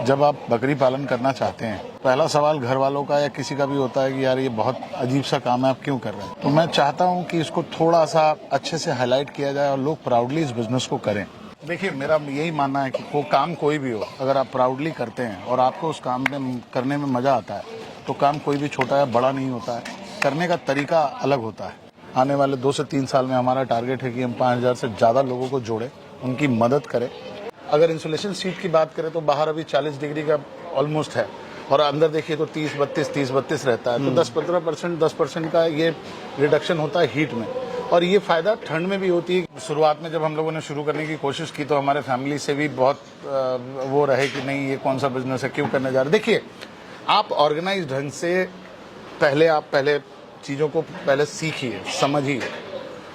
जब आप बकरी पालन करना चाहते हैं, पहला सवाल घर वालों का या किसी का भी होता है कि यार ये बहुत अजीब सा काम है, आप क्यों कर रहे हैं। तो मैं चाहता हूं कि इसको थोड़ा सा अच्छे से हाईलाइट किया जाए और लोग प्राउडली इस बिजनेस को करें। देखिए, मेरा यही मानना है कि वो काम कोई भी हो, अगर आप प्राउडली करते हैं और आपको उस काम में करने में मजा आता है, तो काम कोई भी छोटा या बड़ा नहीं होता है, करने का तरीका अलग होता है। आने वाले 2 से 3 साल में हमारा टारगेट है कि हम 5000 से ज़्यादा लोगों को जोड़ें, उनकी मदद करें। अगर इंसुलेशन सीट की बात करें तो बाहर अभी 40 डिग्री का ऑलमोस्ट है और अंदर देखिए तो 30-32 रहता है। तो 10% का ये रिडक्शन होता है हीट में, और ये फायदा ठंड में भी होती है। शुरुआत में जब हम लोगों ने शुरू करने की कोशिश की तो हमारे फैमिली से भी बहुत वो रहे कि नहीं, ये कौन सा बिजनेस है, क्यों करने जा रहे। देखिए, आप ऑर्गेनाइज ढंग से पहले चीज़ों को पहले सीखिए, समझिए।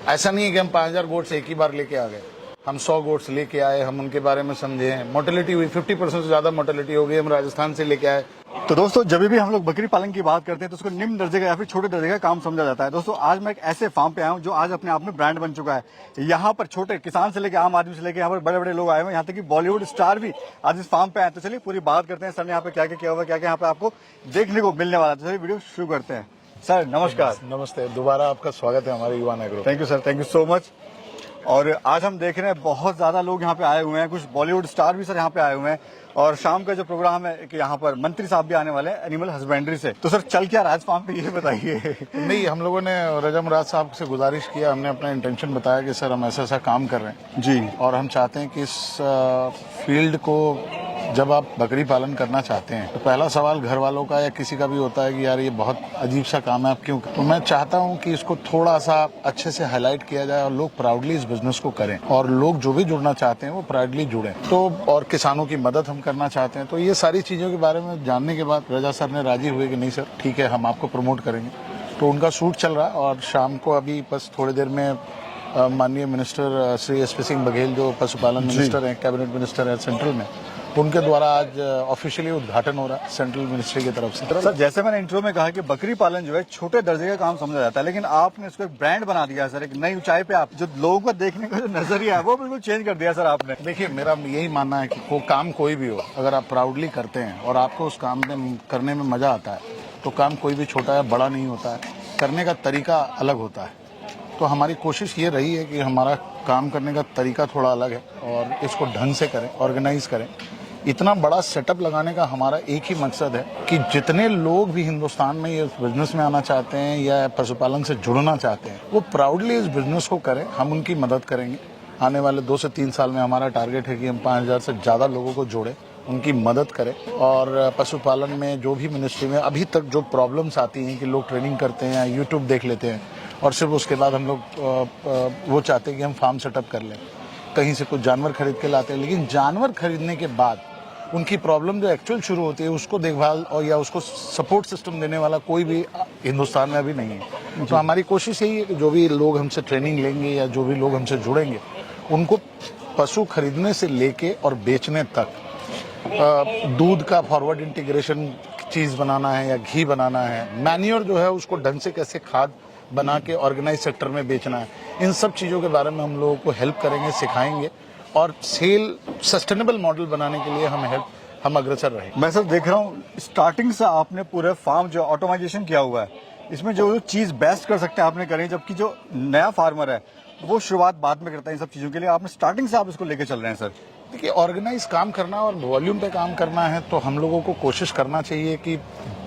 ऐसा नहीं है कि हम 5000 गोट्स एक ही बार लेके आ गए, हम 100 गोट्स लेके आए, हम उनके बारे में समझे, मोर्टेलिटी हुई 50% से ज़्यादा मोर्टेलिटी हो गई, हम राजस्थान से लेके आए। तो दोस्तों, जब भी हम लोग बकरी पालन की बात करते हैं तो उसको निम्न दर्जे का या फिर छोटे दर्जे का काम समझा जाता है। दोस्तों, आज मैं एक ऐसे फार्म पे आया हूँ जो आज अपने आप में ब्रांड बन चुका है। यहाँ पर छोटे किसान से लेकर आम आदमी से लेकर यहाँ पर बड़े बड़े लोग आए हुए हैं, यहाँ तक कि बॉलीवुड स्टार भी आज इस फार्म पे आए। तो चलिए पूरी बात करते हैं सर ने यहाँ पे क्या क्या किया हुआ, क्या क्या यहाँ पे आपको देखने को मिलने वाला है। तो चलिए वीडियो शुरू करते हैं। सर नमस्कार। नमस्ते, दोबारा आपका स्वागत है हमारे युवा agro. Thank you sir, thank you so much. और आज हम देख रहे हैं बहुत ज्यादा लोग यहाँ पे आए हुए हैं, कुछ बॉलीवुड स्टार भी सर यहाँ पे आए हुए हैं, और शाम का जो प्रोग्राम है कि यहाँ पर मंत्री साहब भी आने वाले हैं एनिमल हस्बेंड्री से। तो सर चल क्या राज फार्म पे, ये बताइए। नहीं, हम लोगों ने रजा मुराद साहब से गुजारिश किया, हमने अपना इंटेंशन बताया कि सर हम ऐसा काम कर रहे हैं जी, और हम चाहते हैं कि इस फील्ड को जब आप बकरी पालन करना चाहते हैं तो पहला सवाल घर वालों का या किसी का भी होता है कि यार ये बहुत अजीब सा काम है, आप क्यों। तो मैं चाहता हूं कि इसको थोड़ा सा अच्छे से हाईलाइट किया जाए और लोग प्राउडली इस बिजनेस को करें, और लोग जो भी जुड़ना चाहते हैं वो प्राउडली जुड़ें। तो और किसानों की मदद हम करना चाहते हैं। तो ये सारी चीजों के बारे में जानने के बाद रजा सर ने राजी हुए कि नहीं सर ठीक है, हम आपको प्रमोट करेंगे। तो उनका शूट चल रहा है और शाम को अभी बस थोड़ी देर में माननीय मिनिस्टर श्री एसपी सिंह बघेल, जो पशुपालन मिनिस्टर हैं, कैबिनेट मिनिस्टर है सेंट्रल में, उनके द्वारा आज ऑफिशियली उद्घाटन हो रहा है सेंट्रल मिनिस्ट्री की तरफ से। सर जैसे मैंने इंट्रो में कहा कि बकरी पालन जो है छोटे दर्जे का काम समझा जाता है, लेकिन आपने इसको एक ब्रांड बना दिया सर, एक नई ऊंचाई पे आप जो लोगों को देखने का जो नजरिया है वो बिल्कुल चेंज कर दिया सर आपने। देखिए, मेरा यही मानना है कि वो काम कोई भी हो, अगर आप प्राउडली करते हैं और आपको उस काम में करने में मजा आता है, तो काम कोई भी छोटा या बड़ा नहीं होता है, करने का तरीका अलग होता है। तो हमारी कोशिश ये रही है कि हमारा काम करने का तरीका थोड़ा अलग है और इसको ढंग से करें, ऑर्गेनाइज करें। इतना बड़ा सेटअप लगाने का हमारा एक ही मकसद है कि जितने लोग भी हिंदुस्तान में ये बिजनेस में आना चाहते हैं या पशुपालन से जुड़ना चाहते हैं, वो प्राउडली इस बिजनेस को करें, हम उनकी मदद करेंगे। आने वाले 2 से 3 साल में हमारा टारगेट है कि हम 5000 से ज़्यादा लोगों को जोड़ें, उनकी मदद करें। और पशुपालन में जो भी मिनिस्ट्री में अभी तक जो प्रॉब्लम्स आती हैं कि लोग ट्रेनिंग करते हैं, यूट्यूब देख लेते हैं और सिर्फ उसके बाद हम लोग वो चाहते हैं कि हम फार्म सेटअप कर लें, कहीं से कुछ जानवर खरीद के लाते हैं, लेकिन जानवर खरीदने के बाद उनकी प्रॉब्लम जो एक्चुअल शुरू होती है उसको देखभाल और या उसको सपोर्ट सिस्टम देने वाला कोई भी हिंदुस्तान में अभी नहीं है। तो हमारी कोशिश यही है कि जो भी लोग हमसे ट्रेनिंग लेंगे या जो भी लोग हमसे जुड़ेंगे, उनको पशु खरीदने से लेके और बेचने तक दूध का फॉरवर्ड इंटीग्रेशन चीज़ बनाना है या घी बनाना है, मैन्योर जो है उसको ढंग से कैसे खाद बना के ऑर्गेनाइज सेक्टर में बेचना है, इन सब चीज़ों के बारे में हम लोगों को हेल्प करेंगे, सिखाएंगे और सेल सस्टेनेबल मॉडल बनाने के लिए हम अग्रसर रहे। मैं सर देख रहा हूँ स्टार्टिंग से आपने पूरे फार्म जो ऑटोमाइजेशन किया हुआ है, इसमें जो चीज़ बेस्ट कर सकते हैं आपने करी, जबकि जो नया फार्मर है वो शुरुआत बाद में करता है इन सब चीज़ों के लिए। आपने स्टार्टिंग से आप इसको लेके चल रहे हैं सर। देखिए, ऑर्गेनाइज काम करना और वॉल्यूम पे काम करना है तो हम लोगों को कोशिश करना चाहिए कि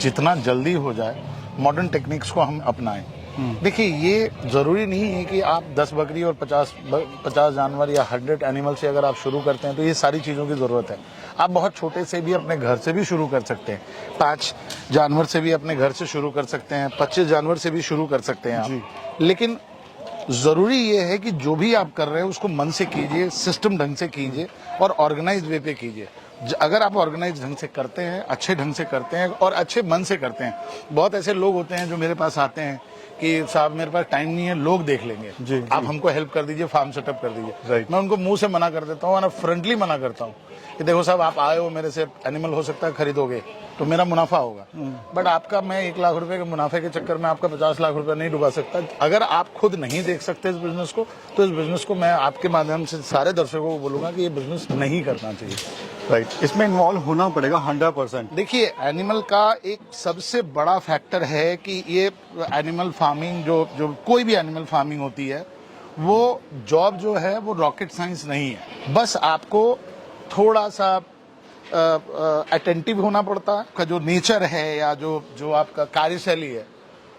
जितना जल्दी हो जाए मॉडर्न टेक्निक्स को हम अपनाएं। देखिए, ये जरूरी नहीं है कि आप 10 बकरी और 50 जानवर या 100 एनिमल से अगर आप शुरू करते हैं तो ये सारी चीज़ों की ज़रूरत है। आप बहुत छोटे से भी अपने घर से भी शुरू कर सकते हैं, 5 जानवर से भी अपने घर से शुरू कर सकते हैं, 25 जानवर से भी शुरू कर सकते हैं आप। लेकिन ज़रूरी ये है कि जो भी आप कर रहे हैं उसको मन से कीजिए, सिस्टम ढंग से कीजिए और ऑर्गेनाइज वे पे कीजिए। अगर आप ऑर्गेनाइज ढंग से करते हैं, अच्छे ढंग से करते हैं और अच्छे मन से करते हैं, बहुत ऐसे लोग होते हैं जो मेरे पास आते हैं कि साहब मेरे पास टाइम नहीं है, लोग देख लेंगे, जी, आप हमको हेल्प कर दीजिए, फार्म सेटअप कर दीजिए। राइट। मैं उनको मुंह से मना कर देता हूँ और फ्रंटली मना करता हूँ कि देखो साहब, आप आए हो मेरे से, एनिमल हो सकता है खरीदोगे तो मेरा मुनाफा होगा, बट आपका मैं 1 लाख रुपए के मुनाफे के चक्कर में आपका 50 लाख रुपए नहीं डुबा सकता। अगर आप खुद नहीं देख सकते इस बिजनेस को, तो इस बिजनेस को मैं आपके माध्यम से सारे दर्शकों को बोलूंगा कि ये बिजनेस नहीं करना चाहिए। राइट, इसमें इन्वॉल्व होना पड़ेगा 100%। देखिए, एनिमल का एक सबसे बड़ा फैक्टर है कि ये एनिमल फार्मिंग जो कोई भी एनिमल फार्मिंग होती है, वो जॉब जो है वो रॉकेट साइंस नहीं है। बस आपको थोड़ा सा अटेंटिव होना पड़ता है। का जो नेचर है या जो आपका कार्यशैली है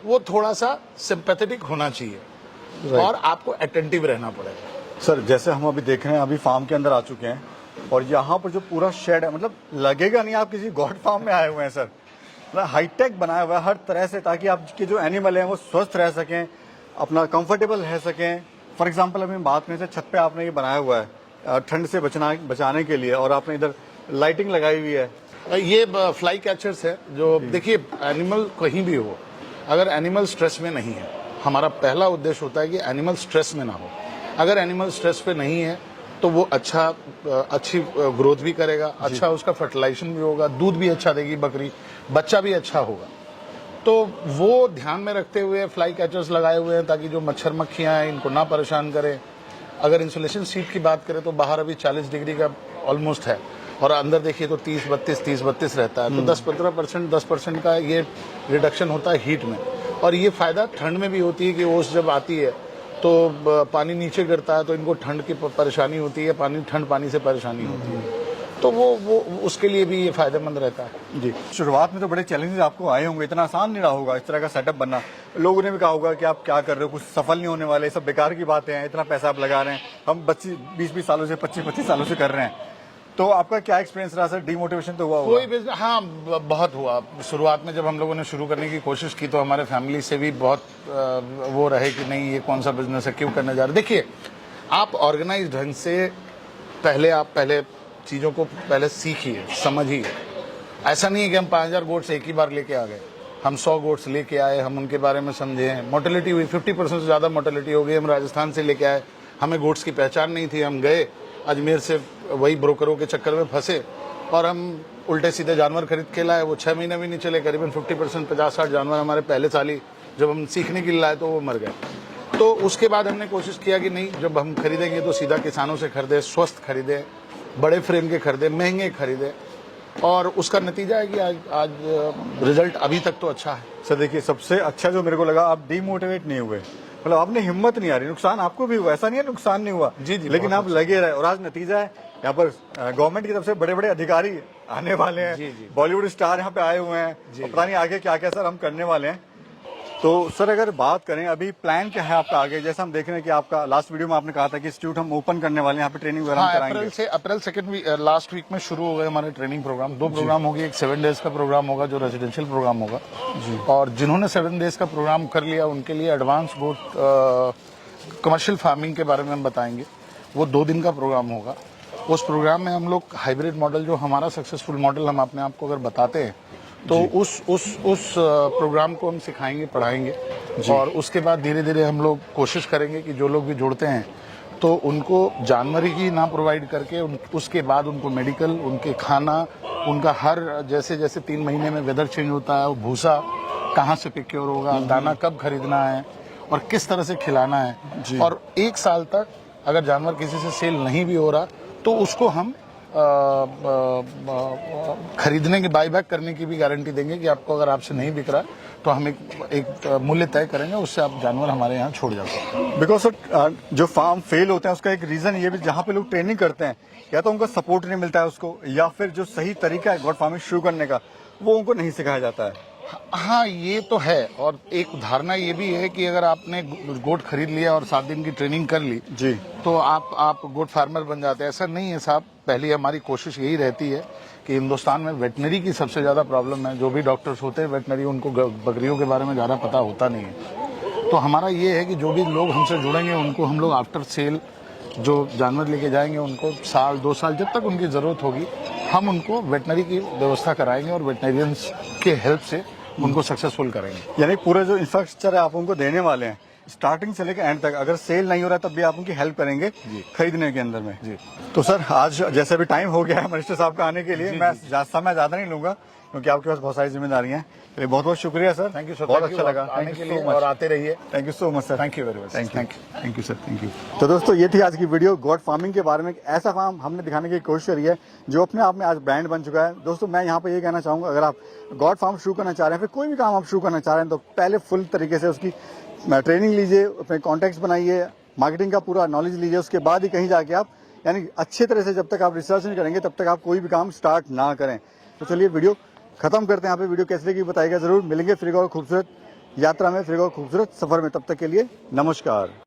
वो थोड़ा सा सिंपैथेटिक होना चाहिए और आपको अटेंटिव रहना पड़ेगा। सर, जैसे हम अभी देख रहे हैं, अभी फार्म के अंदर आ चुके हैं और यहाँ पर जो पूरा शेड है, मतलब लगेगा नहीं आप किसी गॉड फार्म में आए हुए हैं सर। मतलब हाईटेक बनाया हुआ है हर तरह से, ताकि आपके जो एनिमल हैं वो स्वस्थ रह सकें, अपना कंफर्टेबल रह सकें। फॉर एग्जांपल अभी हम बात करें, छत पे आपने ये बनाया हुआ है ठंड से बचाने के लिए, और आपने इधर लाइटिंग लगाई हुई है। ये फ्लाई कैचर्स है जो, देखिए, एनिमल कहीं भी हो, अगर एनिमल स्ट्रेस में नहीं है, हमारा पहला उद्देश्य होता है कि एनिमल स्ट्रेस में ना हो। अगर एनिमल स्ट्रेस पे नहीं है तो वो अच्छी ग्रोथ भी करेगा, अच्छा उसका फर्टिलाइजेशन भी होगा, दूध भी अच्छा देगी बकरी, बच्चा भी अच्छा होगा। तो वो ध्यान में रखते हुए फ्लाई कैचर्स लगाए हुए हैं ताकि जो मच्छर मक्खियां हैं इनको ना परेशान करें। अगर इंसुलेशन शीट की बात करें तो बाहर अभी 40 डिग्री का ऑलमोस्ट है और अंदर देखिए तो 30-32 रहता है। तो 10-15% 10% का ये रिडक्शन होता है हीट में। और ये फायदा ठंड में भी होती है कि ओस जब आती है तो पानी नीचे गिरता है तो इनको ठंड की परेशानी होती है, ठंड पानी से परेशानी होती है, तो वो उसके लिए भी ये फायदेमंद रहता है। जी, शुरुआत में तो बड़े चैलेंजेस आपको आए होंगे, इतना आसान नहीं रहा होगा इस तरह का सेटअप बनना। लोगों ने भी कहा होगा कि आप क्या कर रहे हो, कुछ सफल नहीं होने वाले, सब बेकार की बातें हैं, इतना पैसा आप लगा रहे हैं, हम 20-20 सालों से 25-25 सालों से कर रहे हैं। तो आपका क्या एक्सपीरियंस रहा सर? डीमोटिवेशन तो हुआ होगा? कोई बिजनेस, हाँ, बहुत हुआ। शुरुआत में जब हम लोगों ने शुरू करने की कोशिश की तो हमारे फैमिली से भी बहुत वो रहे कि नहीं, ये कौन सा बिजनेस है, क्यों करने जा रहे। देखिए, आप ऑर्गेनाइज ढंग से पहले चीज़ों को पहले सीखिए, समझिए। ऐसा नहीं है कि हम 5000 गोट्स एक ही बार लेके आ गए, हम 100 गोट्स लेके आए, हम उनके बारे में समझे। मोर्टेलिटी हुई 50% से ज़्यादा मोर्टेलिटी हो गई, हम राजस्थान से लेके आए, हमें गोट्स की पहचान नहीं थी, हम गए अजमेर से, वही ब्रोकरों के चक्कर में फंसे और हम उल्टे सीधे जानवर खरीद के लाए। वो 6 महीने भी नहीं चले, करीबन 50% 50-60 जानवर हमारे पहले साल ही जब हम सीखने के लिए लाए तो वो मर गए। तो उसके बाद हमने कोशिश किया कि नहीं, जब हम खरीदेंगे तो सीधा किसानों से खरीदें, स्वस्थ खरीदें, बड़े फ्रेम के खरीदें, महंगे खरीदें, और उसका नतीजा है कि आज रिजल्ट अभी तक तो अच्छा है। सर देखिए, सबसे अच्छा जो मेरे को लगा, आप डीमोटिवेट नहीं हुए, मतलब आपने हिम्मत नहीं आ रही। नुकसान आपको भी हुआ, ऐसा नहीं है नुकसान नहीं हुआ, जी, लेकिन आप लगे रहे और आज नतीजा है। यहाँ पर गवर्नमेंट की तरफ से बड़े बड़े अधिकारी आने वाले हैं, बॉलीवुड स्टार यहाँ पे आए हुए हैं, और पता नहीं आगे क्या क्या सर हम करने वाले हैं। तो सर अगर बात करें, अभी प्लान क्या है आपका आगे? जैसा हम देख रहे हैं कि आपका लास्ट वीडियो में आपने कहा था कि इंस्टीट्यूट हम ओपन करने वाले हैं, यहाँ पे ट्रेनिंग वगैरह हम कराएंगे। अप्रैल 2nd लास्ट वीक में शुरू हो गए हमारे ट्रेनिंग प्रोग्राम। 2 प्रोग्राम होंगे, एक 7 डेज का प्रोग्राम होगा जो रेजिडेंशियल प्रोग्राम होगा जी। और जिन्होंने 7 डेज का प्रोग्राम कर लिया उनके लिए एडवांस गोट कमर्शियल फार्मिंग के बारे में हम बताएंगे। वो 2 दिन का प्रोग्राम होगा। उस प्रोग्राम में हम लोग हाइब्रिड मॉडल, जो हमारा सक्सेसफुल मॉडल हम अपने आप को अगर बताते हैं तो उस प्रोग्राम को हम सिखाएंगे, पढ़ाएंगे, और उसके बाद धीरे धीरे हम लोग कोशिश करेंगे कि जो लोग भी जुड़ते हैं तो उनको जानवर ही ना प्रोवाइड करके उसके बाद उनको मेडिकल, उनके खाना, उनका हर जैसे 3 महीने में वेदर चेंज होता है, वो भूसा कहाँ से प्रोक्योर होगा, दाना कब खरीदना है और किस तरह से खिलाना है, और 1 साल तक अगर जानवर किसी से सेल नहीं भी हो रहा तो उसको हम खरीदने के, बाईबैक करने की भी गारंटी देंगे कि आपको अगर आपसे नहीं बिक रहा तो हम एक मूल्य तय करेंगे, उससे आप जानवर हमारे यहाँ छोड़ जा सकते हैं। बिकॉज सर जो फार्म फेल होते हैं उसका एक रीजन ये भी, जहाँ पे लोग ट्रेनिंग करते हैं, या तो उनका सपोर्ट नहीं मिलता है उसको, या फिर जो सही तरीका है गोट फार्मिंग शुरू करने का वो उनको नहीं सिखाया जाता है। हाँ, ये तो है। और एक धारणा ये भी है कि अगर आपने गोट खरीद लिया और 7 दिन की ट्रेनिंग कर ली जी तो आप गोट फार्मर बन जाते हैं। ऐसा नहीं है साहब। पहली हमारी कोशिश यही रहती है कि हिंदुस्तान में वेटनरी की सबसे ज़्यादा प्रॉब्लम है। जो भी डॉक्टर्स होते हैं वेटनरी, उनको बकरियों के बारे में ज़्यादा पता होता नहीं है। तो हमारा ये है कि जो भी लोग हमसे जुड़ेंगे उनको हम लोग आफ्टर सेल जो जानवर लेके जाएंगे उनको 1-2 साल जब तक उनकी ज़रूरत होगी हम उनको वेटनरी की व्यवस्था कराएंगे और वेटनरियंस के हेल्प से उनको सक्सेसफुल करेंगे। यानी पूरा जो इंफ्रास्ट्रक्चर है आप उनको देने वाले हैं, स्टार्टिंग से लेकर एंड तक अगर सेल नहीं हो रहा है तब भी आप उनकी हेल्प करेंगे खरीदने के अंदर में। जी। तो सर आज जैसे भी टाइम हो गया है मिनिस्टर साहब का आने के लिए, मैं समय ज्यादा नहीं लूंगा क्योंकि आपके पास बहुत सारी जिम्मेदारियां हैं। चलिए बहुत बहुत शुक्रिया सर, थैंक यू सर, बहुत अच्छा लगा आने के लिए और आते रहिए। Thank you so much sir, thank you very much, thank you sir, thank you. तो दोस्तों ये थी आज की वीडियो गॉड फार्मिंग के बारे में। एक ऐसा फार्म हमने दिखाने की कोशिश करी है जो अपने आप में आज ब्रांड बन चुका है। दोस्तों मैं यहाँ पे ये कहना चाहूंगा, अगर आप गॉड फार्म शुरू करना चाह रहे हैं, फिर कोई भी काम आप शुरू करना चाह रहे हैं, तो पहले फुल तरीके से उसकी ट्रेनिंग लीजिए, अपने कॉन्टेक्ट्स बनाइए, मार्केटिंग का पूरा नॉलेज लीजिए, उसके बाद ही कहीं जाके आप यानी अच्छे तरह से जब तक आप रिसर्च नहीं करेंगे तब तक आप कोई भी काम स्टार्ट ना करें। तो चलिए वीडियो खत्म करते हैं यहाँ पे। वीडियो कैसे लगी बताइएगा जरूर। मिलेंगे फिर एक और खूबसूरत यात्रा में, फिर एक और खूबसूरत सफर में। तब तक के लिए नमस्कार।